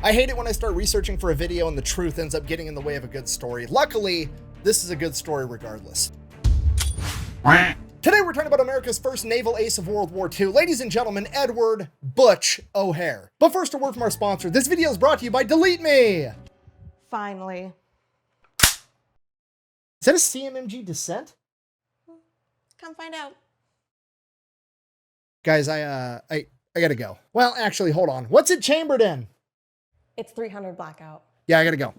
I hate it when I start researching for a video and the truth ends up getting in the way of a good story. Luckily, this is a good story regardless. Today we're talking about America's first naval ace of World War II. Ladies and gentlemen, Edward Butch O'Hare. But first, a word from our sponsor. This video is brought to you by Delete Me. Finally. Is that a CMMG Descent? Come find out. Guys, I gotta go. Well, actually, hold on. What's it chambered in? It's 300 blackout. Yeah, I gotta go.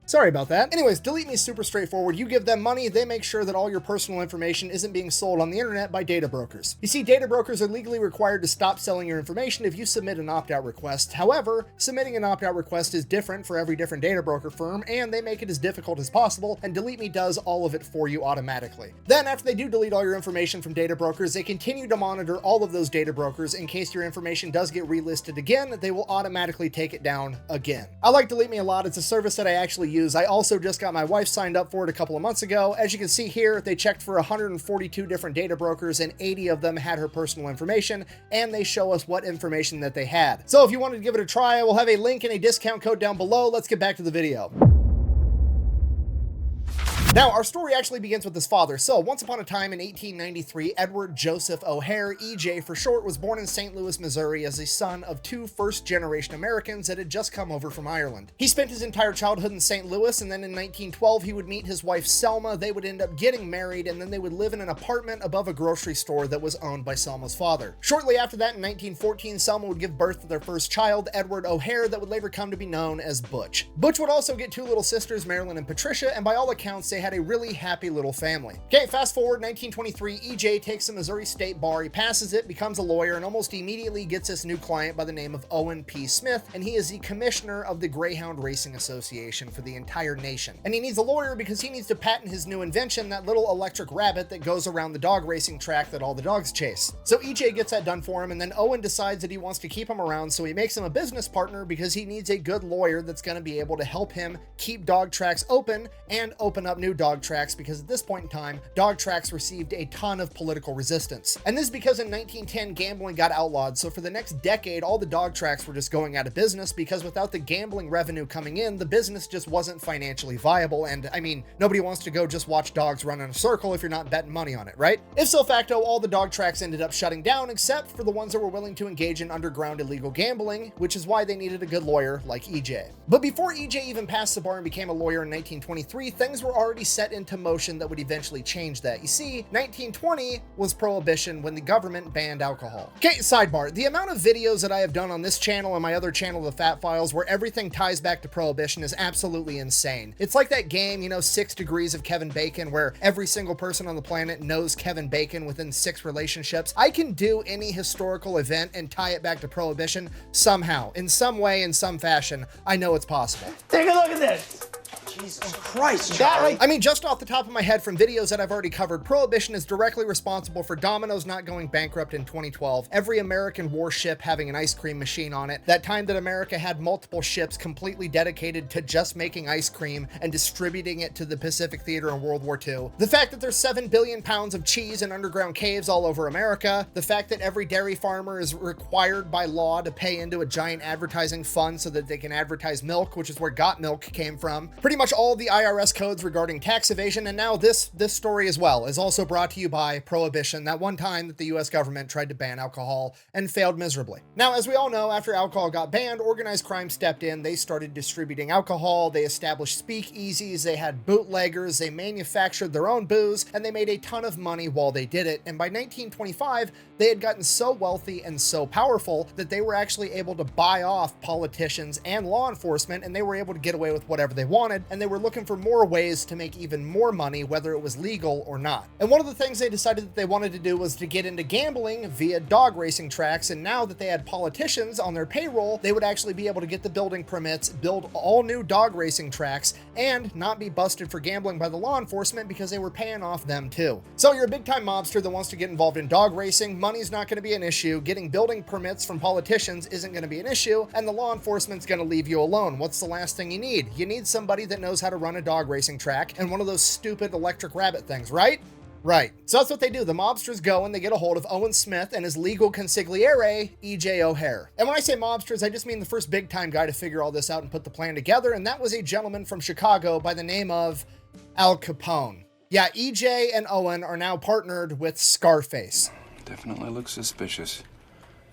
Sorry about that. Anyways, Delete Me is super straightforward. You give them money, they make sure that all your personal information isn't being sold on the internet by data brokers. You see, data brokers are legally required to stop selling your information if you submit an opt-out request. However, submitting an opt-out request is different for every different data broker firm, and they make it as difficult as possible, and Delete Me does all of it for you automatically. Then, after they do delete all your information from data brokers, they continue to monitor all of those data brokers. In case your information does get relisted again, they will automatically take it down again. I like Delete Me a lot. It's a service that I actually use. I also just got my wife signed up for it a couple of months ago. As you can see here, they checked for 142 different data brokers and 80 of them had her personal information, and they show us what information that they had. So if you wanted to give it a try, I will have a link and a discount code down below. Let's get back to the video. Now, our story actually begins with his father. So, once upon a time in 1893, Edward Joseph O'Hare, EJ for short, was born in St. Louis, Missouri as the son of two first-generation Americans that had just come over from Ireland. He spent his entire childhood in St. Louis, and then in 1912, he would meet his wife Selma. They would end up getting married, and then they would live in an apartment above a grocery store that was owned by Selma's father. Shortly after that, in 1914, Selma would give birth to their first child, Edward O'Hare, that would later come to be known as Butch. Butch would also get two little sisters, Marilyn and Patricia, and by all accounts, they had a really happy little family. Okay, fast forward 1923, EJ takes the Missouri State Bar, he passes it, becomes a lawyer, and almost immediately gets this new client by the name of Owen P. Smith, and he is the commissioner of the Greyhound Racing Association for the entire nation. And he needs a lawyer because he needs to patent his new invention, that little electric rabbit that goes around the dog racing track that all the dogs chase. So EJ gets that done for him, and then Owen decides that he wants to keep him around, so he makes him a business partner because he needs a good lawyer that's going to be able to help him keep dog tracks open and open up new dog tracks, because at this point in time, dog tracks received a ton of political resistance. And this is because in 1910, gambling got outlawed, so for the next decade, all the dog tracks were just going out of business because without the gambling revenue coming in, the business just wasn't financially viable, and I mean, nobody wants to go just watch dogs run in a circle if you're not betting money on it, right? Ipso facto, all the dog tracks ended up shutting down except for the ones that were willing to engage in underground illegal gambling, which is why they needed a good lawyer like EJ. But before EJ even passed the bar and became a lawyer in 1923, things were already set into motion that would eventually change that. You see, 1920 was Prohibition when the government banned alcohol. Okay, sidebar. The amount of videos that I have done on this channel and my other channel, The Fat Files, where everything ties back to Prohibition is absolutely insane. It's like that game, you know, 6 Degrees of Kevin Bacon, where every single person on the planet knows Kevin Bacon within 6 relationships. I can do any historical event and tie it back to Prohibition somehow, in some way, in some fashion. I know it's possible. Take a look at this. Jesus Christ, Charlie. I mean, just off the top of my head from videos that I've already covered, Prohibition is directly responsible for Domino's not going bankrupt in 2012, every American warship having an ice cream machine on it, that time that America had multiple ships completely dedicated to just making ice cream and distributing it to the Pacific Theater in World War II, the fact that there's 7 billion pounds of cheese in underground caves all over America, the fact that every dairy farmer is required by law to pay into a giant advertising fund so that they can advertise milk, which is where Got Milk came from, pretty much all the IRS codes regarding tax evasion, and now this story as well is also brought to you by Prohibition, that one time that the US government tried to ban alcohol and failed miserably. Now, as we all know, after alcohol got banned, organized crime stepped in. They started distributing alcohol, they established speakeasies, they had bootleggers, they manufactured their own booze, and they made a ton of money while they did it. And by 1925, they had gotten so wealthy and so powerful that they were actually able to buy off politicians and law enforcement, and they were able to get away with whatever they wanted, and they were looking for more ways to make even more money, whether it was legal or not. And one of the things they decided that they wanted to do was to get into gambling via dog racing tracks, and now that they had politicians on their payroll, they would actually be able to get the building permits, build all new dog racing tracks, and not be busted for gambling by the law enforcement because they were paying off them too. So you're a big-time mobster that wants to get involved in dog racing, money's not going to be an issue, getting building permits from politicians isn't going to be an issue, and the law enforcement's going to leave you alone. What's the last thing you need? You need somebody that knows how to run a dog racing track and one of those stupid electric rabbit things, right? Right. So that's what they do. The mobsters go and they get a hold of Owen Smith and his legal consigliere, E.J. O'Hare. And when I say mobsters, I just mean the first big-time guy to figure all this out and put the plan together, and that was a gentleman from Chicago by the name of Al Capone. Yeah, E.J. and Owen are now partnered with Scarface. Definitely looks suspicious.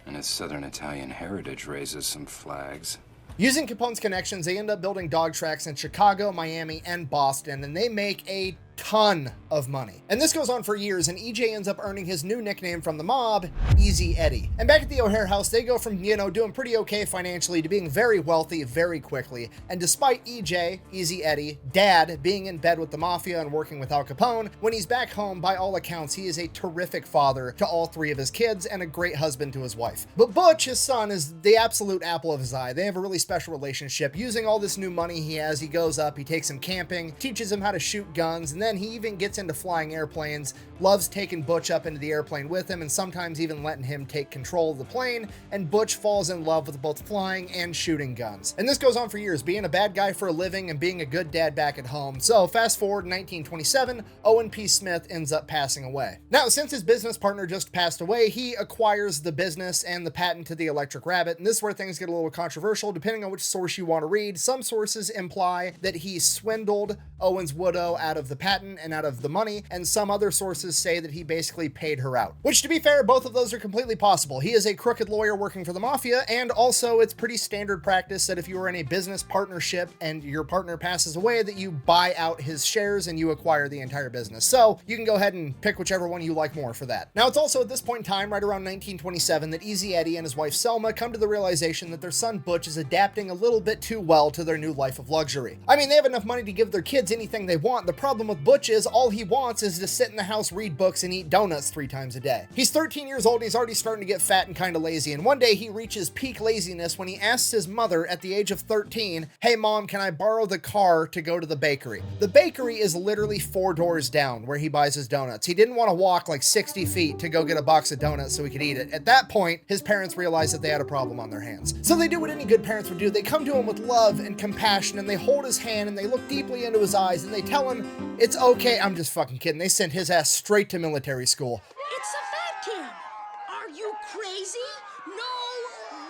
And his Southern Italian heritage raises some flags. Using Capone's connections, they end up building dog tracks in Chicago, Miami, and Boston, and they make a ton of money. And this goes on for years, and EJ ends up earning his new nickname from the mob, Easy Eddie. And back at the O'Hare house, they go from, doing pretty okay financially to being very wealthy very quickly. And despite EJ, Easy Eddie, dad, being in bed with the mafia and working with Al Capone, when he's back home, by all accounts, he is a terrific father to all three of his kids and a great husband to his wife. But Butch, his son, is the absolute apple of his eye. They have a really special relationship. Using all this new money he has, he goes up, he takes him camping, teaches him how to shoot guns, and then he even gets into flying airplanes, loves taking Butch up into the airplane with him, and sometimes even letting him take control of the plane, and Butch falls in love with both flying and shooting guns. And this goes on for years, being a bad guy for a living and being a good dad back at home. So fast forward 1927, Owen P. Smith ends up passing away. Now, since his business partner just passed away, he acquires the business and the patent to the electric rabbit, and this is where things get a little controversial depending on which source you want to read. Some sources imply that he swindled Owen's widow out of the patent and out of the money, and some other sources say that he basically paid her out. Which, to be fair, both of those are completely possible. He is a crooked lawyer working for the mafia, and also it's pretty standard practice that if you are in a business partnership and your partner passes away, that you buy out his shares and you acquire the entire business. So you can go ahead and pick whichever one you like more for that. Now, it's also at this point in time, right around 1927, that Easy Eddie and his wife Selma come to the realization that their son Butch is adapting a little bit too well to their new life of luxury. I mean, they have enough money to give their kids anything they want. The problem with Butch is all he wants is to sit in the house, read books, and eat donuts 3 times a day. He's 13 years old and he's already starting to get fat and kind of lazy, and one day he reaches peak laziness when he asks his mother at the age of 13, "Hey mom, can I borrow the car to go to the bakery?" The bakery is literally 4 doors down where he buys his donuts. He didn't want to walk like 60 feet to go get a box of donuts so he could eat it. At that point, his parents realized that they had a problem on their hands. So they do what any good parents would do. They come to him with love and compassion, and they hold his hand and they look deeply into his eyes and they tell him, "It's okay." I'm just fucking kidding. They sent his ass straight to military school. It's a fat camp. Are you crazy? No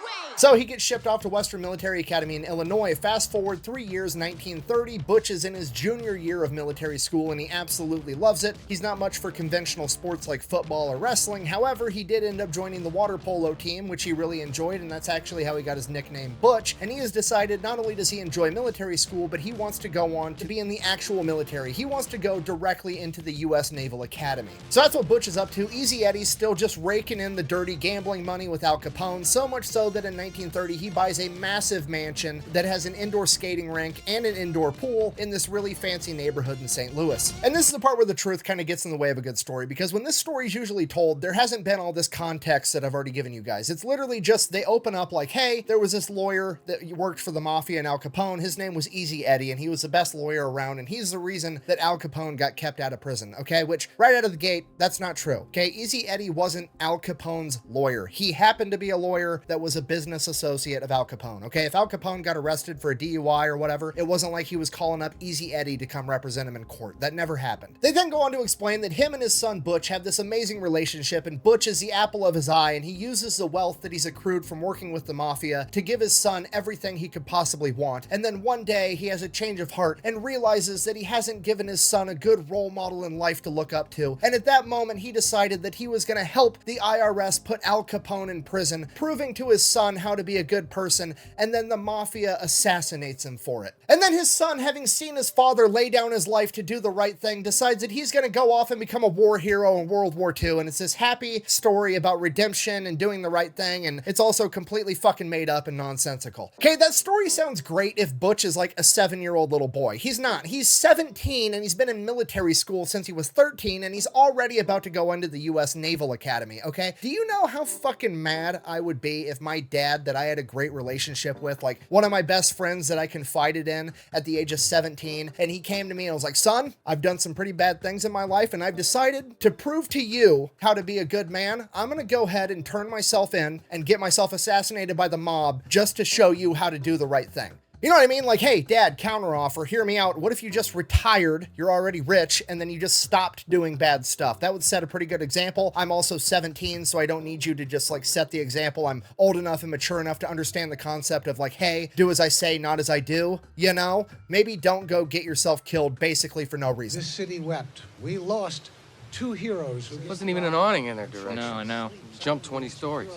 way. So he gets shipped off to Western Military Academy in Illinois. Fast forward 3 years, 1930, Butch is in his junior year of military school and he absolutely loves it. He's not much for conventional sports like football or wrestling. However, he did end up joining the water polo team, which he really enjoyed, and that's actually how he got his nickname Butch. And he has decided not only does he enjoy military school, but he wants to go on to be in the actual military. He wants to go directly into the U.S. Naval Academy. So that's what Butch is up to. Easy Eddie's still just raking in the dirty gambling money with Al Capone, so much so that in 1930, he buys a massive mansion that has an indoor skating rink and an indoor pool in this really fancy neighborhood in St. Louis. And this is the part where the truth kind of gets in the way of a good story, because when this story is usually told, there hasn't been all this context that I've already given you guys. It's literally just they open up like, hey, there was this lawyer that worked for the mafia and Al Capone. His name was Easy Eddie, and he was the best lawyer around, and he's the reason that Al Capone got kept out of prison, okay? Which, right out of the gate, that's not true, okay? Easy Eddie wasn't Al Capone's lawyer. He happened to be a lawyer that was a business associate of Al Capone, okay? If Al Capone got arrested for a DUI or whatever, it wasn't like he was calling up Easy Eddie to come represent him in court. That never happened. They then go on to explain that him and his son Butch have this amazing relationship, and Butch is the apple of his eye, and he uses the wealth that he's accrued from working with the mafia to give his son everything he could possibly want. And then one day he has a change of heart and realizes that he hasn't given his son a good role model in life to look up to. And at that moment, he decided that he was going to help the IRS put Al Capone in prison, proving to his son how to be a good person, and then the mafia assassinates him for it. And then his son, having seen his father lay down his life to do the right thing, decides that he's going to go off and become a war hero in World War II, and it's this happy story about redemption and doing the right thing, and it's also completely fucking made up and nonsensical. Okay, that story sounds great if Butch is like a 7-year-old little boy. He's not. He's 17, and he's been in military school since he was 13, and he's already about to go into the U.S. Naval Academy, okay? Do you know how fucking mad I would be if my dad, that I had a great relationship with, like one of my best friends that I confided in at the age of 17, and he came to me and was like, "Son, I've done some pretty bad things in my life, and I've decided to prove to you how to be a good man. I'm gonna go ahead and turn myself in and get myself assassinated by the mob just to show you how to do the right thing." You know what I mean? Like, hey, dad, counteroffer, hear me out. What if you just retired, you're already rich, and then you just stopped doing bad stuff? That would set a pretty good example. I'm also 17, so I don't need you to just like set the example. I'm old enough and mature enough to understand the concept of like, hey, do as I say, not as I do, you know? Maybe don't go get yourself killed basically for no reason. This city wept. We lost 2 heroes. Wasn't even an awning in their direction. No, I know. Jumped 20 stories.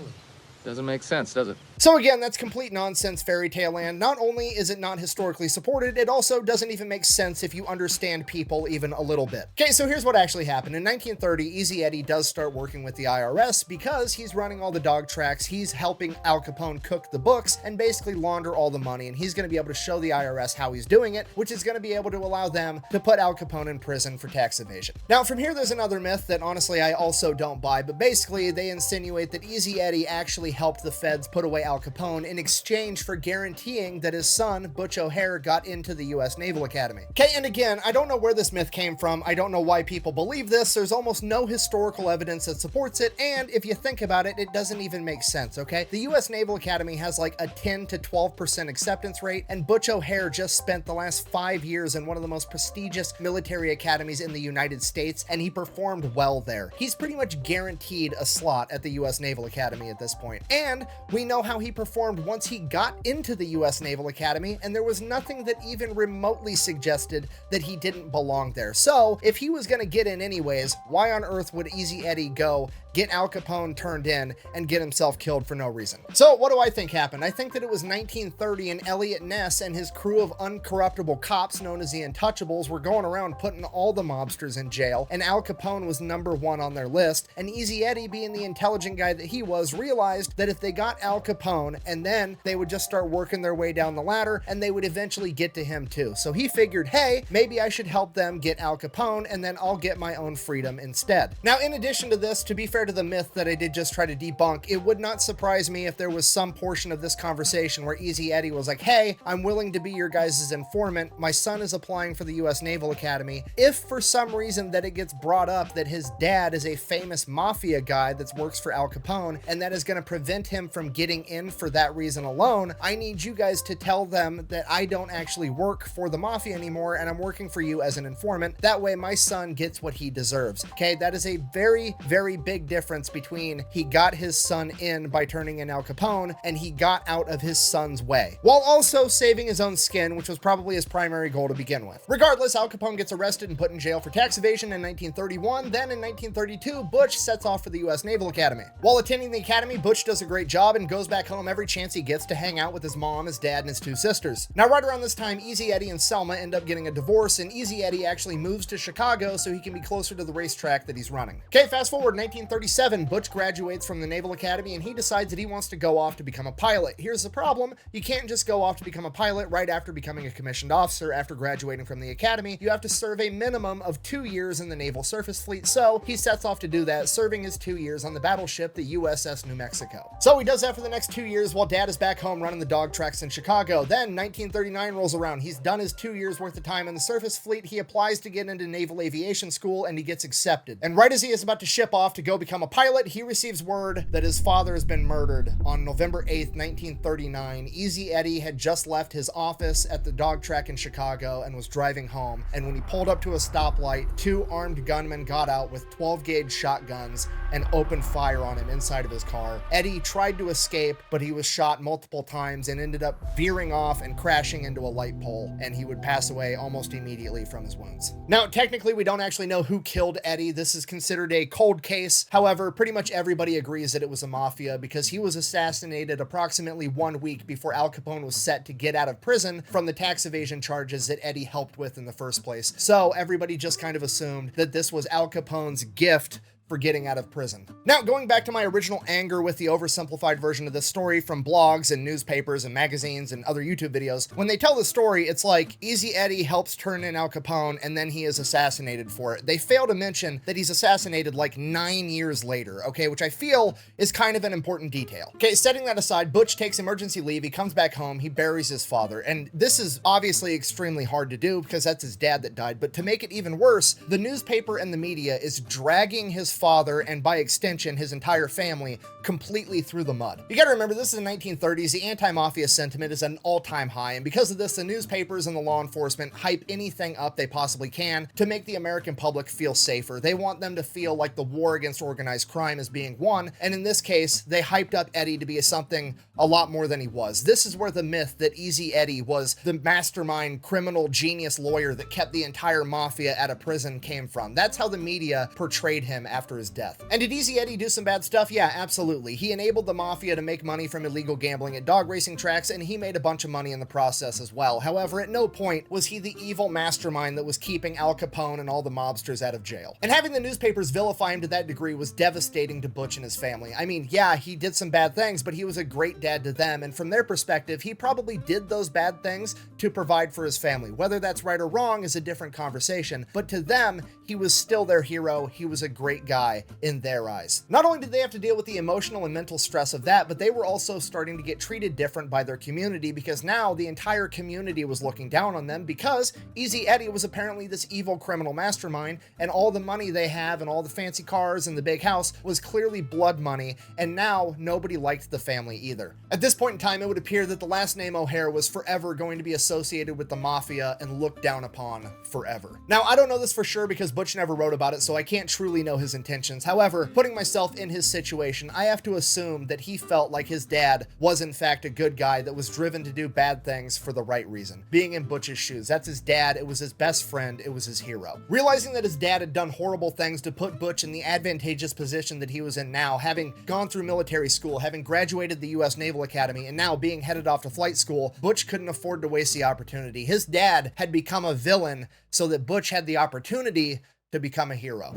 Doesn't make sense, does it? So again, that's complete nonsense fairy tale land. Not only is it not historically supported, it also doesn't even make sense if you understand people even a little bit. Okay, so here's what actually happened. In 1930, Easy Eddie does start working with the IRS because he's running all the dog tracks, he's helping Al Capone cook the books, and basically launder all the money, and he's going to be able to show the IRS how he's doing it, which is going to be able to allow them to put Al Capone in prison for tax evasion. Now, from here, there's another myth that honestly I also don't buy, but basically they insinuate that Easy Eddie actually helped the feds put away Al Capone in exchange for guaranteeing that his son, Butch O'Hare, got into the US Naval Academy. Okay, and again, I don't know where this myth came from. I don't know why people believe this. There's almost no historical evidence that supports it, and if you think about it, it doesn't even make sense, okay? The US Naval Academy has like a 10 to 12% acceptance rate, and Butch O'Hare just spent the last 5 years in one of the most prestigious military academies in the United States, and he performed well there. He's pretty much guaranteed a slot at the US Naval Academy at this point. And we know how he performed once he got into the US Naval Academy, and there was nothing that even remotely suggested that he didn't belong there. So if he was going to get in anyways, why on earth would Easy Eddie go get Al Capone turned in and get himself killed for no reason? So what do I think happened? I think that it was 1930 and Elliot Ness and his crew of uncorruptible cops known as the Untouchables were going around putting all the mobsters in jail, and Al Capone was #1 on their list, and Easy Eddie, being the intelligent guy that he was, realized that if they got Al Capone and then they would just start working their way down the ladder and they would eventually get to him too. So he figured, hey, maybe I should help them get Al Capone and then I'll get my own freedom instead. Now, in addition to this, to be fair to the myth that I did just try to debunk, it would not surprise me if there was some portion of this conversation where Easy Eddie was like, hey, I'm willing to be your guys' informant. My son is applying for the US Naval Academy. If for some reason that it gets brought up that his dad is a famous mafia guy that works for Al Capone and that is going to prevent him from getting in for that reason alone, I need you guys to tell them that I don't actually work for the mafia anymore and I'm working for you as an informant. That way my son gets what he deserves. Okay, that is a very, very big difference between he got his son in by turning in Al Capone and he got out of his son's way, while also saving his own skin, which was probably his primary goal to begin with. Regardless, Al Capone gets arrested and put in jail for tax evasion in 1931. Then in 1932, Butch sets off for the US Naval Academy. While attending the academy, Butch does a great job and goes back home every chance he gets to hang out with his mom, his dad, and his 2 sisters. Now, right around this time, Easy Eddie and Selma end up getting a divorce, and Easy Eddie actually moves to Chicago so he can be closer to the racetrack that he's running. Okay, fast forward 1937, Butch graduates from the Naval Academy and he decides that he wants to go off to become a pilot. Here's the problem: you can't just go off to become a pilot right after becoming a commissioned officer after graduating from the academy. You have to serve a minimum of 2 years in the Naval Surface Fleet, so he sets off to do that, serving his 2 years on the battleship, the USS New Mexico. So he does that for the next 2 years while dad is back home running the dog tracks in Chicago. Then 1939 rolls around. He's done his 2 years worth of time in the surface fleet. He applies to get into Naval Aviation School and he gets accepted. And right as he is about to ship off to go become a pilot, he receives word that his father has been murdered on November 8th, 1939. Easy Eddie had just left his office at the dog track in Chicago and was driving home. And when he pulled up to a stoplight, 2 armed gunmen got out with 12-gauge shotguns and opened fire on him inside of his car. Eddie tried to escape, but he was shot multiple times and ended up veering off and crashing into a light pole, and he would pass away almost immediately from his wounds. Now, technically, we don't actually know who killed Eddie. This is considered a cold case. However, pretty much everybody agrees that it was a mafia because he was assassinated approximately 1 week before Al Capone was set to get out of prison from the tax evasion charges that Eddie helped with in the first place. So everybody just kind of assumed that this was Al Capone's gift for getting out of prison. Now, going back to my original anger with the oversimplified version of this story from blogs and newspapers and magazines and other YouTube videos, when they tell the story, it's like Easy Eddie helps turn in Al Capone and then he is assassinated for it. They fail to mention that he's assassinated like 9 years later, okay, which I feel is kind of an important detail. Okay, setting that aside, Butch takes emergency leave, he comes back home, he buries his father, and this is obviously extremely hard to do because that's his dad that died, but to make it even worse, the newspaper and the media is dragging his father, and by extension, his entire family, completely through the mud. You gotta remember, this is the 1930s, the anti-mafia sentiment is at an all-time high, and because of this, the newspapers and the law enforcement hype anything up they possibly can to make the American public feel safer. They want them to feel like the war against organized crime is being won, and in this case, they hyped up Eddie to be something a lot more than he was. This is where the myth that Easy Eddie was the mastermind, criminal, genius lawyer that kept the entire mafia out of prison came from. That's how the media portrayed him after his death. And did Easy Eddie do some bad stuff? Yeah, absolutely. He enabled the mafia to make money from illegal gambling at dog racing tracks, and he made a bunch of money in the process as well. However, at no point was he the evil mastermind that was keeping Al Capone and all the mobsters out of jail. And having the newspapers vilify him to that degree was devastating to Butch and his family. I mean, yeah, he did some bad things, but he was a great dad to them, and from their perspective, he probably did those bad things to provide for his family. Whether that's right or wrong is a different conversation, but to them, he was still their hero. He was a great guy in their eyes. Not only did they have to deal with the emotional and mental stress of that, but they were also starting to get treated different by their community, because now the entire community was looking down on them because Easy Eddie was apparently this evil criminal mastermind, and all the money they have and all the fancy cars and the big house was clearly blood money, and now nobody liked the family either. At this point in time, it would appear that the last name O'Hare was forever going to be associated with the mafia and looked down upon forever. Now, I don't know this for sure because Butch never wrote about it, so I can't truly know his intentions. However, putting myself in his situation, I have to assume that he felt like his dad was in fact a good guy that was driven to do bad things for the right reason. Being in Butch's shoes, that's his dad, it was his best friend, it was his hero. Realizing that his dad had done horrible things to put Butch in the advantageous position that he was in now, having gone through military school, having graduated the US Naval Academy, and now being headed off to flight school, Butch couldn't afford to waste the opportunity. His dad had become a villain so that Butch had the opportunity to become a hero.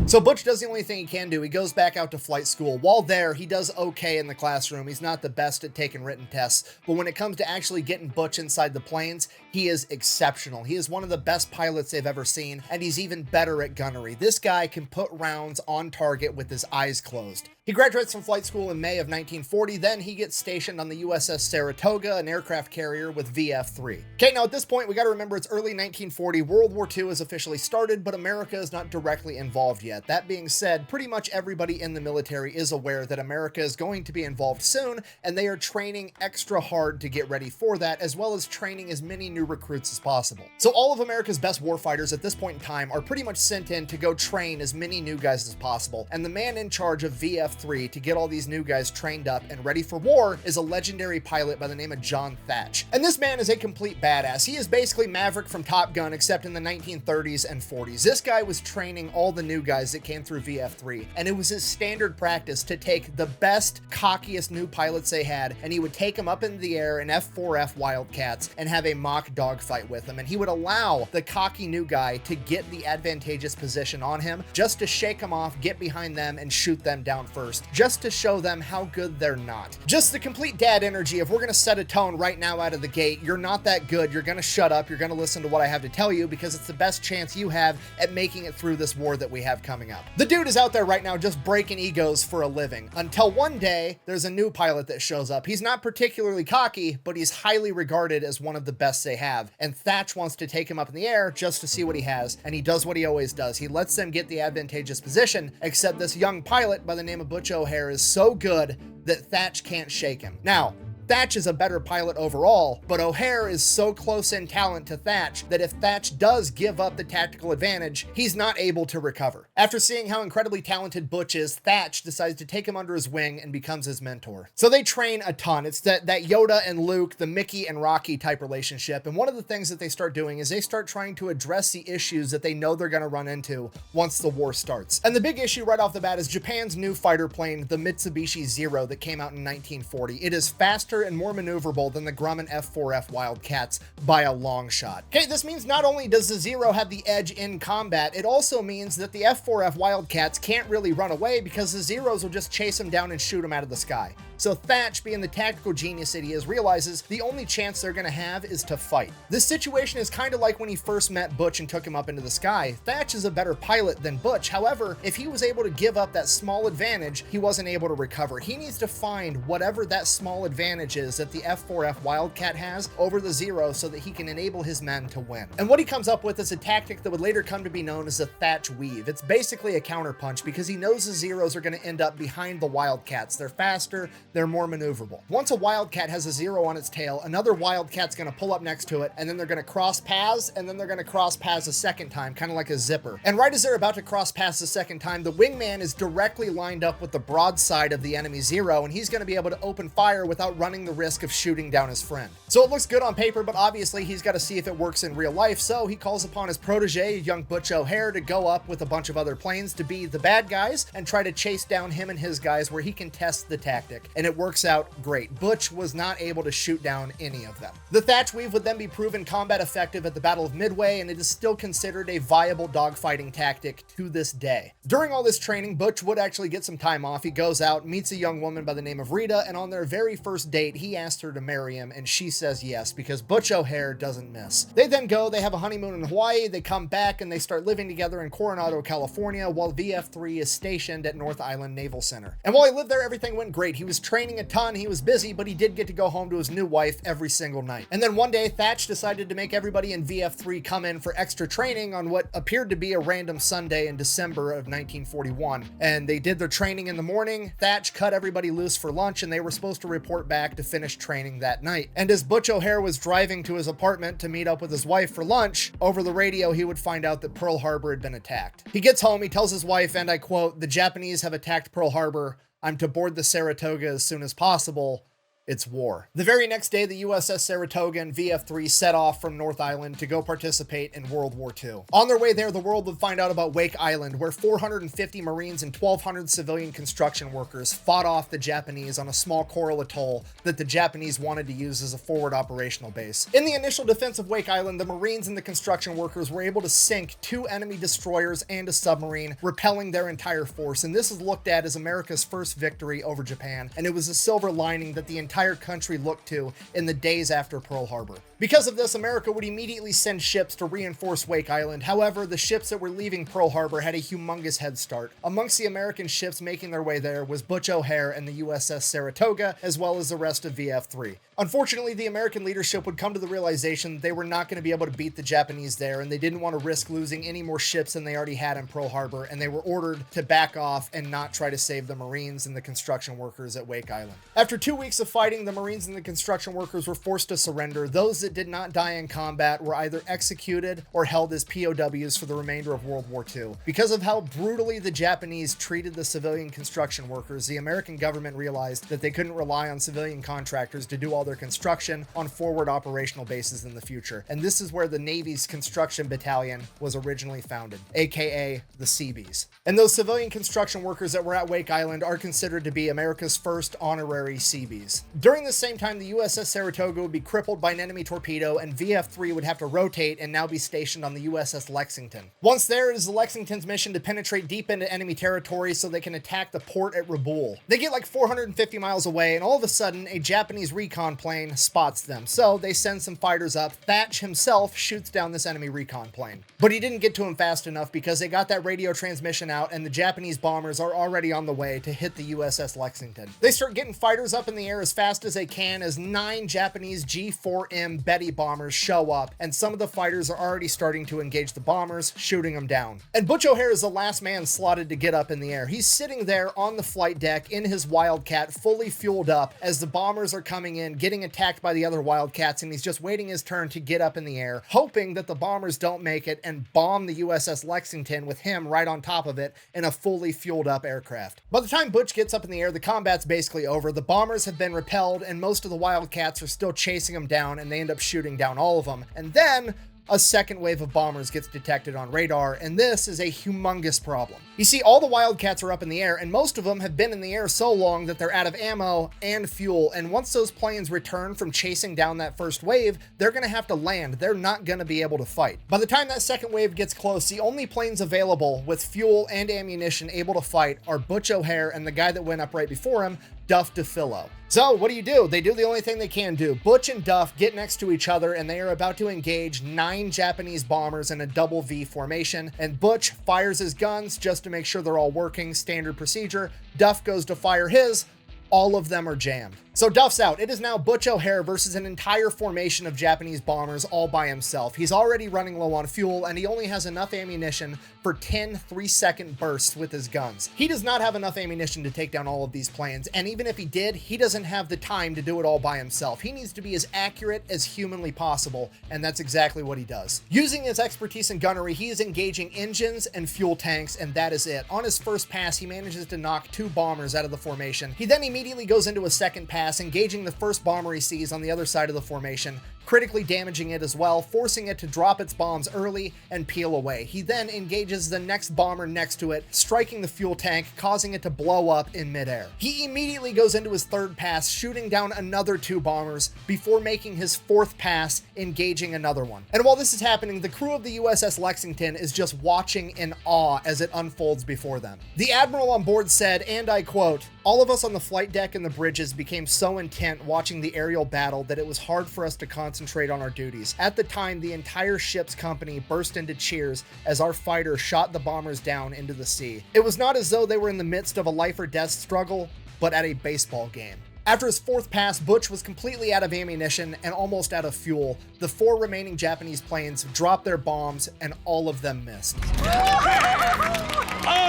So Butch does the only thing he can do. He goes back out to flight school. While there, he does okay in the classroom. He's not the best at taking written tests, but when it comes to actually getting Butch inside the planes, he is exceptional. He is one of the best pilots they've ever seen, and he's even better at gunnery. This guy can put rounds on target with his eyes closed. He graduates from flight school in May of 1940, then he gets stationed on the USS Saratoga, an aircraft carrier with VF-3. Okay, now at this point, we gotta remember it's early 1940, World War II has officially started, but America is not directly involved yet. That being said, pretty much everybody in the military is aware that America is going to be involved soon, and they are training extra hard to get ready for that, as well as training as many new recruits as possible. So all of America's best warfighters at this point in time are pretty much sent in to go train as many new guys as possible, and the man in charge of VF-3 to get all these new guys trained up and ready for war is a legendary pilot by the name of John Thach. And this man is a complete badass. He is basically Maverick from Top Gun, except in the 1930s and 40s. This guy was training all the new guys that came through VF-3, and it was his standard practice to take the best, cockiest new pilots they had, and he would take them up into the air in F-4F Wildcats and have a mock dogfight with them, and he would allow the cocky new guy to get the advantageous position on him just to shake them off, get behind them, and shoot them down first, just to show them how good they're not. Just the complete dad energy. If we're gonna set a tone right now out of the gate, you're not that good, you're gonna shut up, you're gonna listen to what I have to tell you because it's the best chance you have at making it through this war that we have coming up. The dude is out there right now just breaking egos for a living, until one day there's a new pilot that shows up. He's not particularly cocky, but he's highly regarded as one of the best they have, and Thach wants to take him up in the air just to see what he has, and he does what he always does. He lets them get the advantageous position, except this young pilot by the name of Butch O'Hare is so good that Thach can't shake him. Now, Thach is a better pilot overall, but O'Hare is so close in talent to Thach that if Thach does give up the tactical advantage, he's not able to recover. After seeing how incredibly talented Butch is, Thach decides to take him under his wing and becomes his mentor. So they train a ton. It's that Yoda and Luke, the Mickey and Rocky type relationship, and one of the things that they start doing is they start trying to address the issues that they know they're going to run into once the war starts. And the big issue right off the bat is Japan's new fighter plane, the Mitsubishi Zero, that came out in 1940. It is faster and more maneuverable than the Grumman F-4F Wildcats by a long shot. Okay, this means not only does the Zero have the edge in combat, it also means that the F-4F Wildcats can't really run away because the Zeros will just chase them down and shoot them out of the sky. So Thach, being the tactical genius that he is, realizes the only chance they're going to have is to fight. This situation is kind of like when he first met Butch and took him up into the sky. Thach is a better pilot than Butch. However, if he was able to give up that small advantage, he wasn't able to recover. He needs to find whatever that small advantage is that the F-4F Wildcat has over the Zero so that he can enable his men to win. And what he comes up with is a tactic that would later come to be known as the Thach Weave. It's basically a counterpunch because he knows the Zeros are going to end up behind the Wildcats. They're faster, they're more maneuverable. Once a Wildcat has a Zero on its tail, another Wildcat's going to pull up next to it, and then they're going to cross paths, and then they're going to cross paths a second time, kind of like a zipper. And right as they're about to cross paths the second time, the wingman is directly lined up with the broadside of the enemy Zero, and he's going to be able to open fire without running the risk of shooting down his friend. So it looks good on paper, but obviously he's got to see if it works in real life, so he calls upon his protege, young Butch O'Hare, to go up with a bunch of other planes to be the bad guys and try to chase down him and his guys where he can test the tactic. And it works out great. Butch was not able to shoot down any of them. The Thach Weave would then be proven combat effective at the Battle of Midway, and it is still considered a viable dogfighting tactic to this day. During all this training, Butch would actually get some time off. He goes out, meets a young woman by the name of Rita, and on their very first date, he asked her to marry him, and she says yes, because Butch O'Hare doesn't miss. They then go, they have a honeymoon in Hawaii, they come back, and they start living together in Coronado, California, while VF-3 is stationed at North Island Naval Center. And while he lived there, everything went great. He was training a ton, he was busy, but he did get to go home to his new wife every single night. And then one day, Thach decided to make everybody in VF-3 come in for extra training on what appeared to be a random Sunday in December of 1941. And they did their training in the morning. Thach cut everybody loose for lunch, and they were supposed to report back to finish training that night. And as Butch O'Hare was driving to his apartment to meet up with his wife for lunch, over the radio he would find out that Pearl Harbor had been attacked. He gets home, he tells his wife, and I quote, "The Japanese have attacked Pearl Harbor. I'm to board the Saratoga as soon as possible. It's war." The very next day, the USS Saratoga and VF-3 set off from North Island to go participate in World War II. On their way there, the world would find out about Wake Island, where 450 Marines and 1,200 civilian construction workers fought off the Japanese on a small coral atoll that the Japanese wanted to use as a forward operational base. In the initial defense of Wake Island, the Marines and the construction workers were able to sink 2 enemy destroyers and a submarine, repelling their entire force, and this is looked at as America's first victory over Japan, and it was a silver lining that the entire country looked to in the days after Pearl Harbor. Because of this, America would immediately send ships to reinforce Wake Island. However, the ships that were leaving Pearl Harbor had a humongous head start. Amongst the American ships making their way there was Butch O'Hare and the USS Saratoga, as well as the rest of VF-3. Unfortunately, the American leadership would come to the realization that they were not going to be able to beat the Japanese there, and they didn't want to risk losing any more ships than they already had in Pearl Harbor, and they were ordered to back off and not try to save the Marines and the construction workers at Wake Island. After 2 weeks of fighting, the Marines and the construction workers were forced to surrender. Those that did not die in combat were either executed or held as POWs for the remainder of World War II. Because of how brutally the Japanese treated the civilian construction workers, the American government realized that they couldn't rely on civilian contractors to do all their construction on forward operational bases in the future. And this is where the Navy's Construction Battalion was originally founded, aka the Seabees. And those civilian construction workers that were at Wake Island are considered to be America's first honorary Seabees. During the same time, the USS Saratoga would be crippled by an enemy torpedo, and VF-3 would have to rotate and now be stationed on the USS Lexington. Once there, it is the Lexington's mission to penetrate deep into enemy territory so they can attack the port at Rabaul. They get like 450 miles away, and all of a sudden, a Japanese recon plane spots them. So they send some fighters up. Thach himself shoots down this enemy recon plane. But he didn't get to him fast enough because they got that radio transmission out, and the Japanese bombers are already on the way to hit the USS Lexington. They start getting fighters up in the air as fast as they can as 9 Japanese G4M Betty bombers show up, and some of the fighters are already starting to engage the bombers, shooting them down. And Butch O'Hare is the last man slotted to get up in the air. He's sitting there on the flight deck in his Wildcat, fully fueled up, as the bombers are coming in, getting attacked by the other Wildcats, and he's just waiting his turn to get up in the air, hoping that the bombers don't make it and bomb the USS Lexington with him right on top of it in a fully fueled up aircraft. By the time Butch gets up in the air, the combat's basically over. The bombers have been repelled, and most of the Wildcats are still chasing them down, and they end up shooting down all of them. And then a second wave of bombers gets detected on radar, and this is a humongous problem. You see, all the Wildcats are up in the air, and most of them have been in the air so long that they're out of ammo and fuel, and once those planes return from chasing down that first wave, they're going to have to land. They're not going to be able to fight. By the time that second wave gets close, the only planes available with fuel and ammunition able to fight are Butch O'Hare and the guy that went up right before him, Duff DeFillo. So what do? They do the only thing they can do. Butch and Duff get next to each other and they are about to engage 9 Japanese bombers in a double V formation, and Butch fires his guns just to make sure they're all working, standard procedure. Duff goes to fire his. All of them are jammed. So Duff's out. It is now Butch O'Hare versus an entire formation of Japanese bombers all by himself. He's already running low on fuel and he only has enough ammunition for 10 3-second bursts with his guns. He does not have enough ammunition to take down all of these planes, and even if he did, he doesn't have the time to do it all by himself. He needs to be as accurate as humanly possible, and that's exactly what he does. Using his expertise in gunnery, he is engaging engines and fuel tanks, and that is it. On his first pass, he manages to knock 2 bombers out of the formation. He then immediately goes into a second pass, engaging the first bomber he sees on the other side of the formation, critically damaging it as well, forcing it to drop its bombs early and peel away. He then engages the next bomber next to it, striking the fuel tank, causing it to blow up in midair. He immediately goes into his third pass, shooting down another 2 bombers before making his 4th pass, engaging another one. And while this is happening, the crew of the USS Lexington is just watching in awe as it unfolds before them. The admiral on board said, and I quote, "All of us on the flight deck and the bridges became so intent watching the aerial battle that it was hard for us to concentrate on our duties. At the time, the entire ship's company burst into cheers as our fighter shot the bombers down into the sea. It was not as though they were in the midst of a life or death struggle, but at a baseball game." After his 4th pass, Butch was completely out of ammunition and almost out of fuel. The 4 remaining Japanese planes dropped their bombs and all of them missed. All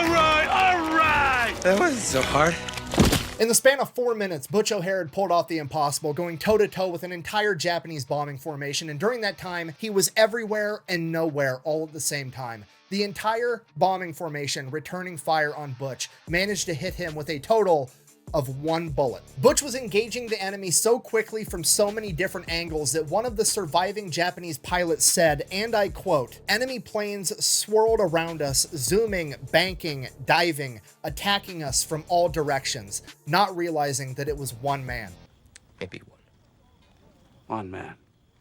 right! That wasn't so hard. In the span of 4 minutes, Butch O'Hare had pulled off the impossible, going toe-to-toe with an entire Japanese bombing formation, and during that time, he was everywhere and nowhere all at the same time. The entire bombing formation, returning fire on Butch, managed to hit him with a total of 1 bullet. Butch was engaging the enemy so quickly from so many different angles that one of the surviving Japanese pilots said, and I quote, "Enemy planes swirled around us, zooming, banking, diving, attacking us from all directions," not realizing that it was 1 man. Maybe one man.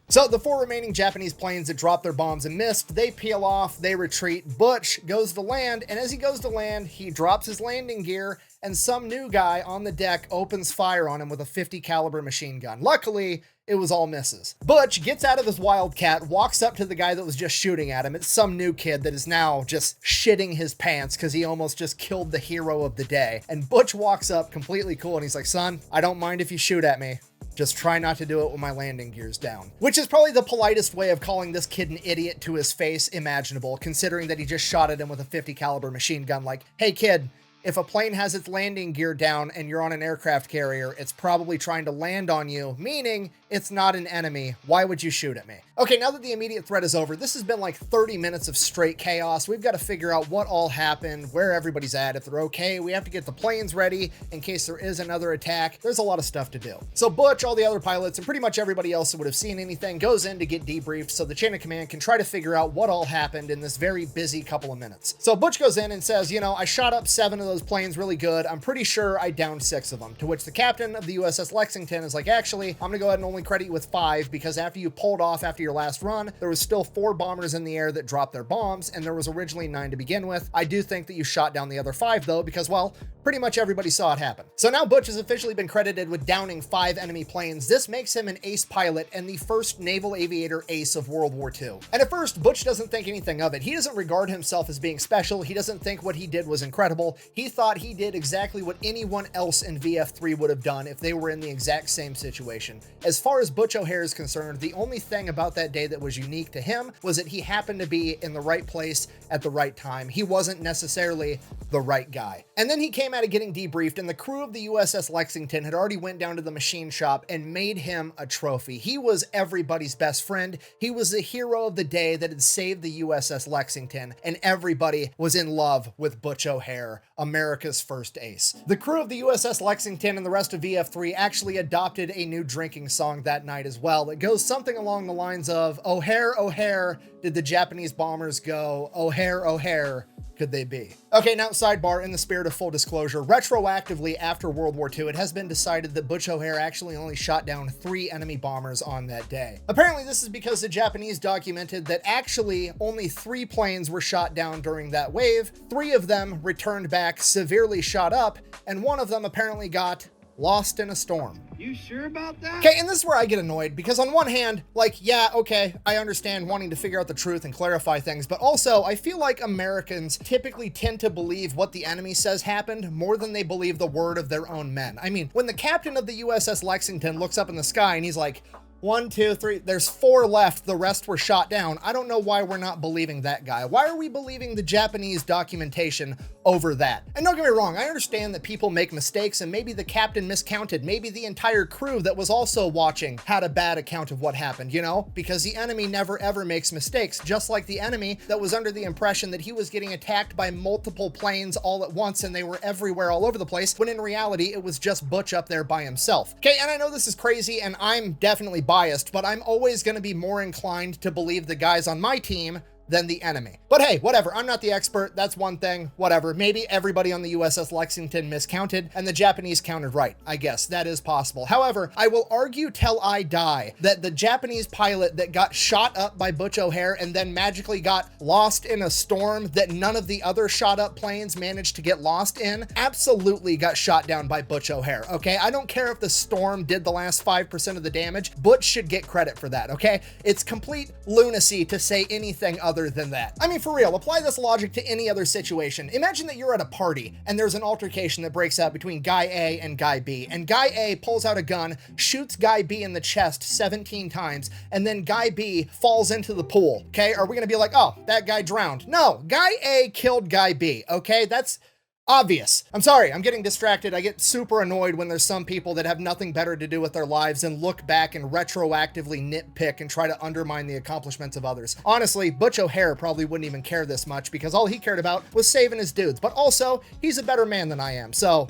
So the 4 remaining Japanese planes that dropped their bombs and missed, they peel off, they retreat. Butch goes to land, and as he goes to land, he drops his landing gear, and some new guy on the deck opens fire on him with a 50 caliber machine gun. Luckily, it was all misses. Butch gets out of his Wildcat, walks up to the guy that was just shooting at him. It's some new kid that is now just shitting his pants because he almost just killed the hero of the day. And Butch walks up completely cool and he's like, "Son, I don't mind if you shoot at me. Just try not to do it with my landing gears down." Which is probably the politest way of calling this kid an idiot to his face imaginable, considering that he just shot at him with a 50 caliber machine gun. Like, "Hey kid, if a plane has its landing gear down and you're on an aircraft carrier, it's probably trying to land on you, meaning it's not an enemy. Why would you shoot at me?" Okay, now that the immediate threat is over, this has been like 30 minutes of straight chaos. We've got to figure out what all happened, where everybody's at, if they're okay. We have to get the planes ready in case there is another attack. There's a lot of stuff to do. So Butch, all the other pilots, and pretty much everybody else that would have seen anything goes in to get debriefed so the chain of command can try to figure out what all happened in this very busy couple of minutes. So Butch goes in and says, I shot up 7 of those planes really good. I'm pretty sure I downed 6 of them. To which the captain of the USS Lexington is like, actually, I'm going to go ahead and only credit you with 5 because after you pulled off after your last run, there was still 4 bombers in the air that dropped their bombs, and there was originally 9 to begin with. I do think that you shot down the other 5 though, because, well, pretty much everybody saw it happen. So now Butch has officially been credited with downing 5 enemy planes. This makes him an ace pilot and the first naval aviator ace of World War II. And at first, Butch doesn't think anything of it. He doesn't regard himself as being special. He doesn't think what he did was incredible. He thought he did exactly what anyone else in VF3 would have done if they were in the exact same situation. As far as Butch O'Hare is concerned, the only thing about that day that was unique to him was that he happened to be in the right place at the right time. He wasn't necessarily the right guy. And then he came out of getting debriefed, and the crew of the USS Lexington had already went down to the machine shop and made him a trophy. He was everybody's best friend. He was the hero of the day that had saved the USS Lexington, and everybody was in love with Butch O'Hare, America's first ace. The crew of the USS Lexington and the rest of VF3 actually adopted a new drinking song that night as well. It goes something along the lines of, "O'Hare, O'Hare, did the Japanese bombers go? O'Hare, O'Hare, could they be?" Okay, now sidebar, in the spirit of full disclosure, retroactively after World War II, it has been decided that Butch O'Hare actually only shot down 3 enemy bombers on that day. Apparently this is because the Japanese documented that actually only 3 planes were shot down during that wave, 3 of them returned back severely shot up, and 1 of them apparently got lost in a storm. You sure about that? Okay, and this is where I get annoyed, because on one hand, like, yeah, okay, I understand wanting to figure out the truth and clarify things, but also I feel like Americans typically tend to believe what the enemy says happened more than they believe the word of their own men. I mean, when the captain of the USS Lexington looks up in the sky and he's like, 1, 2, 3, there's 4 left, the rest were shot down. I don't know why we're not believing that guy. Why are we believing the Japanese documentation over that? And don't get me wrong, I understand that people make mistakes and maybe the captain miscounted. Maybe the entire crew that was also watching had a bad account of what happened, you know? Because the enemy never ever makes mistakes, just like the enemy that was under the impression that he was getting attacked by multiple planes all at once and they were everywhere all over the place, when in reality it was just Butch up there by himself. Okay, and I know this is crazy and I'm definitely biased, but I'm always going to be more inclined to believe the guys on my team than the enemy. But hey, whatever, I'm not the expert, that's one thing, whatever. Maybe everybody on the USS Lexington miscounted and the Japanese counted right. I guess that is possible. However, I will argue till I die that the Japanese pilot that got shot up by Butch O'Hare and then magically got lost in a storm that none of the other shot up planes managed to get lost in absolutely got shot down by Butch O'Hare, okay? I don't care if the storm did the last 5% of the damage. Butch should get credit for that, okay? It's complete lunacy to say anything other than that. I mean, for real, apply this logic to any other situation. Imagine that you're at a party and there's an altercation that breaks out between guy A and guy B, and guy A pulls out a gun, shoots guy B in the chest 17 times, and then guy B falls into the pool, okay? Are we gonna be like, oh, that guy drowned? No, guy A killed guy B, okay? That's obvious. I'm sorry, I'm getting distracted. I get super annoyed when there's some people that have nothing better to do with their lives and look back and retroactively nitpick and try to undermine the accomplishments of others. Honestly, Butch O'Hare probably wouldn't even care this much because all he cared about was saving his dudes. But also, he's a better man than I am, so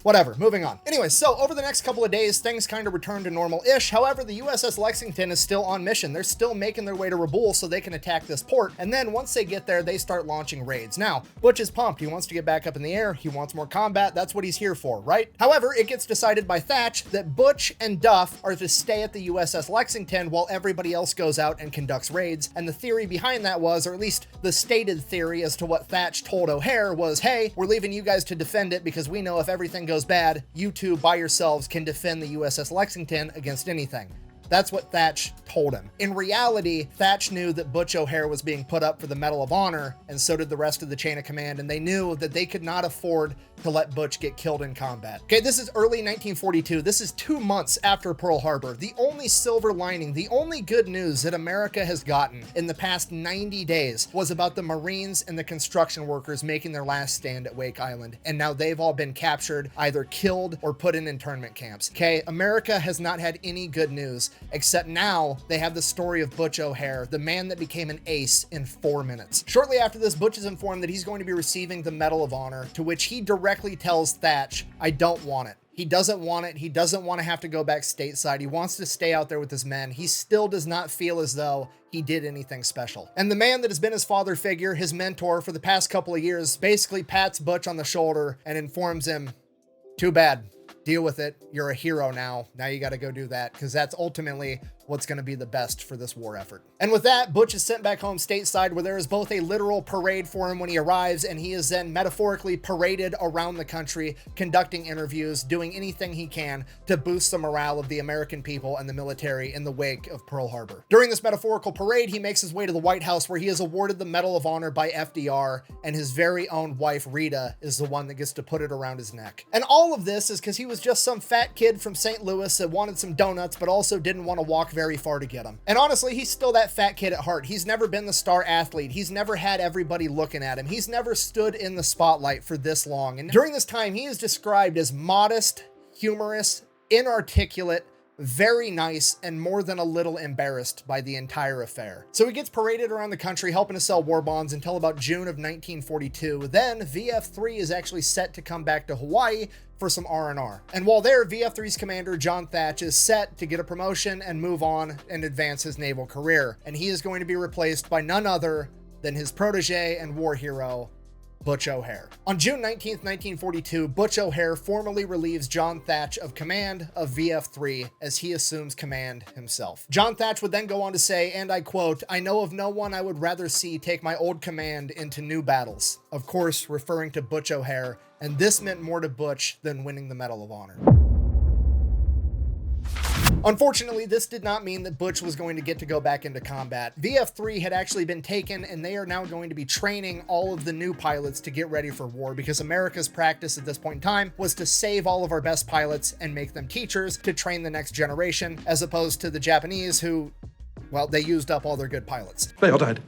whatever, moving on. Anyways, so over the next couple of days, things kind of return to normal-ish. However, the USS Lexington is still on mission. They're still making their way to Rabaul so they can attack this port. And then once they get there, they start launching raids. Now, Butch is pumped. He wants to get back up in the air. He wants more combat. That's what he's here for, right? However, it gets decided by Thach that Butch and Duff are to stay at the USS Lexington while everybody else goes out and conducts raids. And the theory behind that was, or at least the stated theory as to what Thach told O'Hare was, hey, we're leaving you guys to defend it because we know if everything goes bad, you two by yourselves can defend the USS Lexington against anything. That's what Thach told him. In reality, Thach knew that Butch O'Hare was being put up for the Medal of Honor, and so did the rest of the chain of command, and they knew that they could not afford to let Butch get killed in combat. Okay, this is early 1942. This is 2 months after Pearl Harbor. The only silver lining, the only good news that America has gotten in the past 90 days was about the Marines and the construction workers making their last stand at Wake Island, and now they've all been captured, either killed or put in internment camps. Okay, America has not had any good news, except now they have the story of Butch O'Hare, the man that became an ace in 4 minutes. Shortly after this, Butch is informed that he's going to be receiving the Medal of Honor, to which he directly tells Thach, I don't want it. He doesn't want it. He doesn't want to have to go back stateside. He wants to stay out there with his men. He still does not feel as though he did anything special. And the man that has been his father figure, his mentor for the past couple of years, basically pats Butch on the shoulder and informs him, too bad. Deal with it. You're a hero now. Now you got to go do that, because that's ultimately what's going to be the best for this war effort. And with that, Butch is sent back home stateside, where there is both a literal parade for him when he arrives, and he is then metaphorically paraded around the country, conducting interviews, doing anything he can to boost the morale of the American people and the military in the wake of Pearl Harbor. During this metaphorical parade, he makes his way to the White House, where he is awarded the Medal of Honor by FDR, and his very own wife, Rita, is the one that gets to put it around his neck. And all of this is because he was just some fat kid from St. Louis that wanted some donuts, but also didn't want to walk very far to get them. And honestly, he's still that fat kid at heart. He's never been the star athlete. He's never had everybody looking at him. He's never stood in the spotlight for this long. And during this time, he is described as modest, humorous, inarticulate, very nice, and more than a little embarrassed by the entire affair. So he gets paraded around the country helping to sell war bonds until about June of 1942. Then VF-3 is actually set to come back to Hawaii for some R&R. And while there, VF-3's commander, John Thach, is set to get a promotion and move on and advance his naval career. And he is going to be replaced by none other than his protege and war hero, Butch O'Hare. On June 19th, 1942, Butch O'Hare formally relieves John Thach of command of VF-3 as he assumes command himself. John Thach would then go on to say, and I quote, I know of no one I would rather see take my old command into new battles. Of course, referring to Butch O'Hare, and this meant more to Butch than winning the Medal of Honor. Unfortunately, this did not mean that Butch was going to get to go back into combat. VF-3 had actually been taken, and they are now going to be training all of the new pilots to get ready for war, because America's practice at this point in time was to save all of our best pilots and make them teachers to train the next generation, as opposed to the Japanese who, well, they used up all their good pilots. They all died.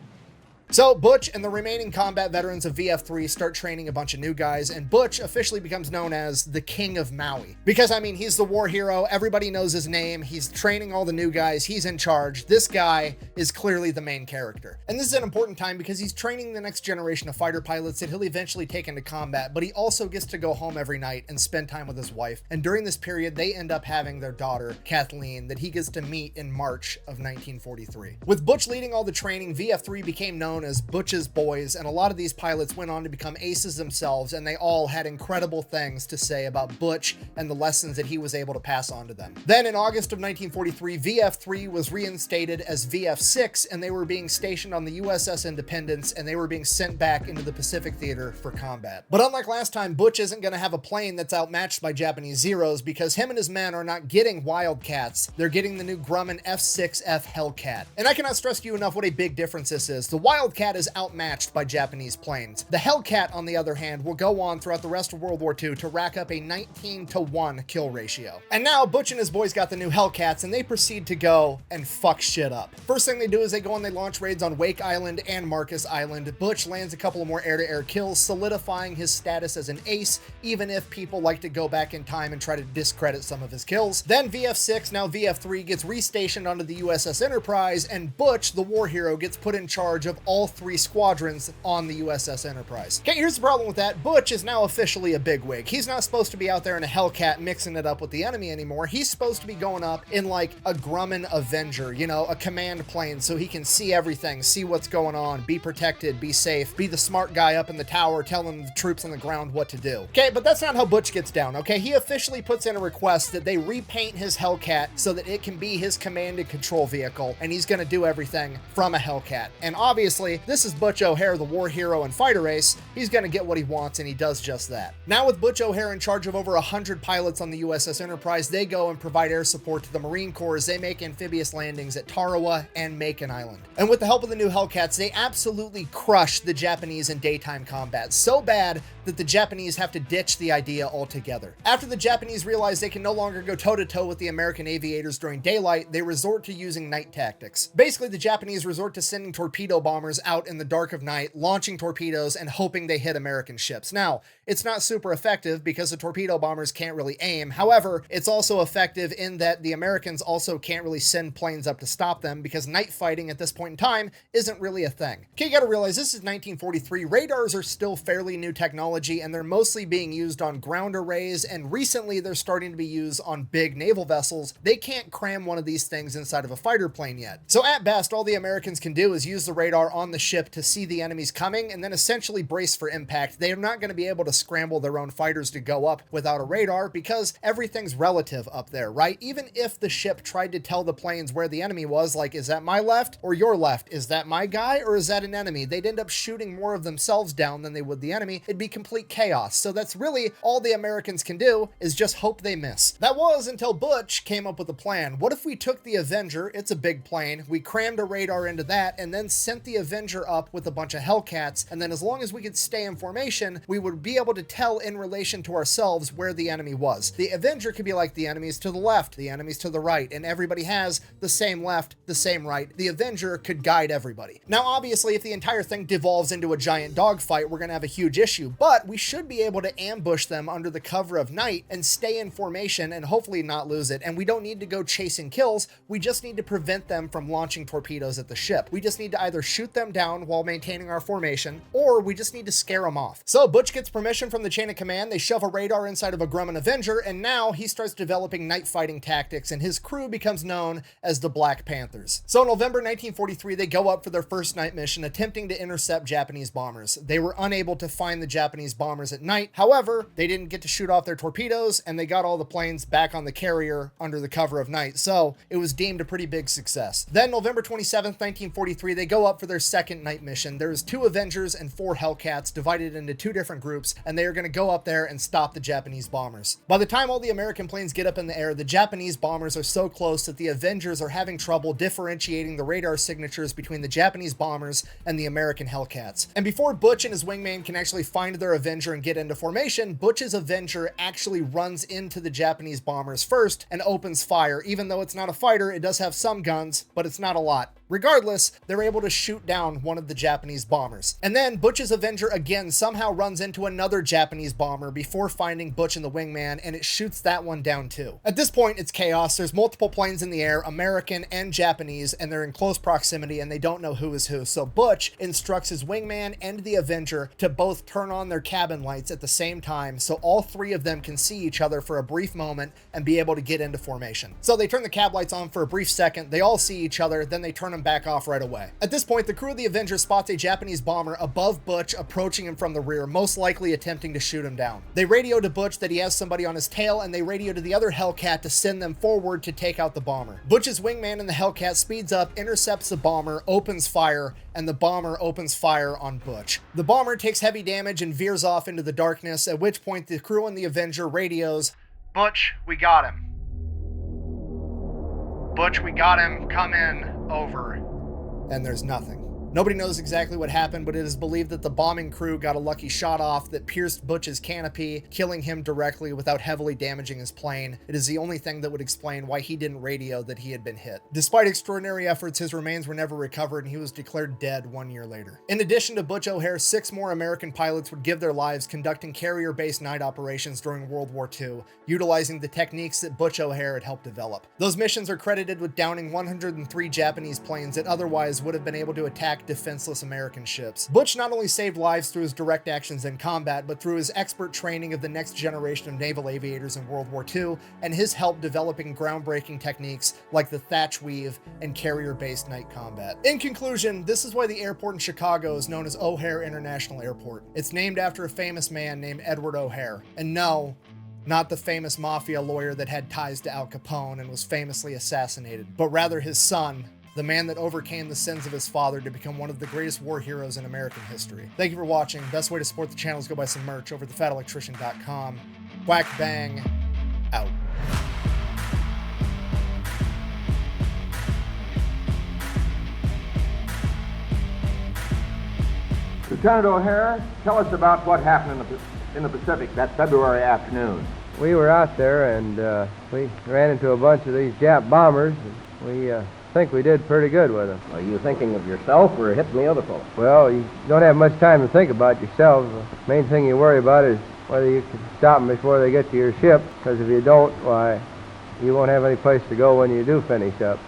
So Butch and the remaining combat veterans of VF-3 start training a bunch of new guys, and Butch officially becomes known as the King of Maui. Because, I mean, he's the war hero, everybody knows his name, he's training all the new guys, he's in charge. This guy is clearly the main character. And this is an important time because he's training the next generation of fighter pilots that he'll eventually take into combat, but he also gets to go home every night and spend time with his wife. And during this period, they end up having their daughter, Kathleen, that he gets to meet in March of 1943. With Butch leading all the training, VF-3 became known as Butch's Boys, and a lot of these pilots went on to become aces themselves, and they all had incredible things to say about Butch and the lessons that he was able to pass on to them. Then in August of 1943, VF-3 was reinstated as VF-6, and they were being stationed on the USS Independence, and they were being sent back into the Pacific Theater for combat. But unlike last time, Butch isn't going to have a plane that's outmatched by Japanese Zeros, because him and his men are not getting Wildcats, they're getting the new Grumman F-6F Hellcat. And I cannot stress to you enough what a big difference this is. The Wildcat is outmatched by Japanese planes. The Hellcat, on the other hand, will go on throughout the rest of World War II to rack up a 19-to-1 kill ratio. And now Butch and his boys got the new Hellcats, and they proceed to go and fuck shit up. First thing they do is they go and they launch raids on Wake Island and Marcus Island. Butch lands a couple of more air-to-air kills, solidifying his status as an ace, even if people like to go back in time and try to discredit some of his kills. Then VF-6, now VF-3, gets restationed onto the USS Enterprise, and Butch, the war hero, gets put in charge of all 3 squadrons on the USS Enterprise. Okay, here's the problem with that. Butch is now officially a bigwig. He's not supposed to be out there in a Hellcat mixing it up with the enemy anymore. He's supposed to be going up in like a Grumman Avenger, you know, a command plane, so he can see everything, see what's going on, be protected, be safe, be the smart guy up in the tower telling the troops on the ground what to do. Okay, but that's not how Butch gets down, okay? He officially puts in a request that they repaint his Hellcat so that it can be his command and control vehicle, and he's gonna do everything from a Hellcat. And obviously, this is Butch O'Hare, the war hero and fighter ace. He's gonna get what he wants, and he does just that. Now with Butch O'Hare in charge of over 100 pilots on the USS Enterprise, they go and provide air support to the Marine Corps as they make amphibious landings at Tarawa and Macon Island. And with the help of the new Hellcats, they absolutely crush the Japanese in daytime combat, so bad that the Japanese have to ditch the idea altogether. After the Japanese realize they can no longer go toe-to-toe with the American aviators during daylight, they resort to using night tactics. Basically, the Japanese resort to sending torpedo bombers out in the dark of night, launching torpedoes and hoping they hit American ships. Now, it's not super effective because the torpedo bombers can't really aim. However, it's also effective in that the Americans also can't really send planes up to stop them because night fighting at this point in time isn't really a thing. Okay, you gotta realize this is 1943. Radars are still fairly new technology, and they're mostly being used on ground arrays, and recently they're starting to be used on big naval vessels. They can't cram one of these things inside of a fighter plane yet. So at best, all the Americans can do is use the radar on the ship to see the enemies coming and then essentially brace for impact. They are not going to be able to scramble their own fighters to go up without a radar because everything's relative up there, right? Even if the ship tried to tell the planes where the enemy was, like, is that my left or your left? Is that my guy or is that an enemy? They'd end up shooting more of themselves down than they would the enemy. It'd be complete chaos. So that's really all the Americans can do is just hope they miss. That was until Butch came up with a plan. What if we took the Avenger, it's a big plane, we crammed a radar into that and then sent the Avenger up with a bunch of Hellcats, and then as long as we could stay in formation, we would be able to tell in relation to ourselves where the enemy was. The Avenger could be like the enemies to the left, the enemies to the right, and everybody has the same left, the same right. The Avenger could guide everybody. Now, obviously, if the entire thing devolves into a giant dogfight, we're gonna have a huge issue, but we should be able to ambush them under the cover of night and stay in formation and hopefully not lose it. And we don't need to go chasing kills. We just need to prevent them from launching torpedoes at the ship. We just need to either shoot them down while maintaining our formation, or we just need to scare them off. So Butch gets permission from the chain of command. They shove a radar inside of a Grumman Avenger, and now he starts developing night fighting tactics, and his crew becomes known as the Black Panthers. So in November 1943, they go up for their first night mission, attempting to intercept Japanese bombers. They were unable to find the Japanese bombers at night. However, they didn't get to shoot off their torpedoes, and they got all the planes back on the carrier under the cover of night. So it was deemed a pretty big success. Then November 27th, 1943, they go up for their second night mission, there's 2 Avengers and 4 Hellcats divided into 2 different groups, and they are going to go up there and stop the Japanese bombers. By the time all the American planes get up in the air, the Japanese bombers are so close that the Avengers are having trouble differentiating the radar signatures between the Japanese bombers and the American Hellcats. And before Butch and his wingman can actually find their Avenger and get into formation, Butch's Avenger actually runs into the Japanese bombers first and opens fire. Even though it's not a fighter, it does have some guns, but it's not a lot. Regardless, they're able to shoot down one of the Japanese bombers. And then Butch's Avenger again somehow runs into another Japanese bomber before finding Butch and the wingman, and it shoots that one down too. At this point, it's chaos. There's multiple planes in the air, American and Japanese, and they're in close proximity and they don't know who is who. So Butch instructs his wingman and the Avenger to both turn on their cabin lights at the same time so all 3 of them can see each other for a brief moment and be able to get into formation. So they turn the cab lights on for a brief second, they all see each other, then they turn them back off right away. At this point, the crew of the Avenger spots a Japanese bomber above Butch approaching him from the rear, most likely attempting to shoot him down. They radio to Butch that he has somebody on his tail, and they radio to the other Hellcat to send them forward to take out the bomber. Butch's wingman and the Hellcat speeds up, intercepts the bomber, opens fire, and the bomber opens fire on Butch. The bomber takes heavy damage and veers off into the darkness, at which point the crew and the Avenger radios, "Butch, we got him. Butch, we got him. Come in. Over." And there's nothing. Nobody knows exactly what happened, but it is believed that the bombing crew got a lucky shot off that pierced Butch's canopy, killing him directly without heavily damaging his plane. It is the only thing that would explain why he didn't radio that he had been hit. Despite extraordinary efforts, his remains were never recovered and he was declared dead 1 year later. In addition to Butch O'Hare, 6 more American pilots would give their lives conducting carrier-based night operations during World War II, utilizing the techniques that Butch O'Hare had helped develop. Those missions are credited with downing 103 Japanese planes that otherwise would have been able to attack defenseless American ships. Butch not only saved lives through his direct actions in combat, but through his expert training of the next generation of naval aviators in World War II, and his help developing groundbreaking techniques like the Thach weave and carrier-based night combat. In conclusion, this is why the airport in Chicago is known as O'Hare International Airport. It's named after a famous man named Edward O'Hare. And no, not the famous mafia lawyer that had ties to Al Capone and was famously assassinated, but rather his son, the man that overcame the sins of his father to become one of the greatest war heroes in American history. Thank you for watching. Best way to support the channel is go buy some merch over at thefatelectrician.com. Whack bang, out. Lieutenant O'Hare, tell us about what happened in the Pacific that February afternoon. We were out there and we ran into a bunch of these Jap bombers. And we think we did pretty good with them. Are you thinking of yourself or hitting the other fellow? Well, you don't have much time to think about yourselves. The main thing you worry about is whether you can stop them before they get to your ship, because if you don't, why, you won't have any place to go when you do finish up.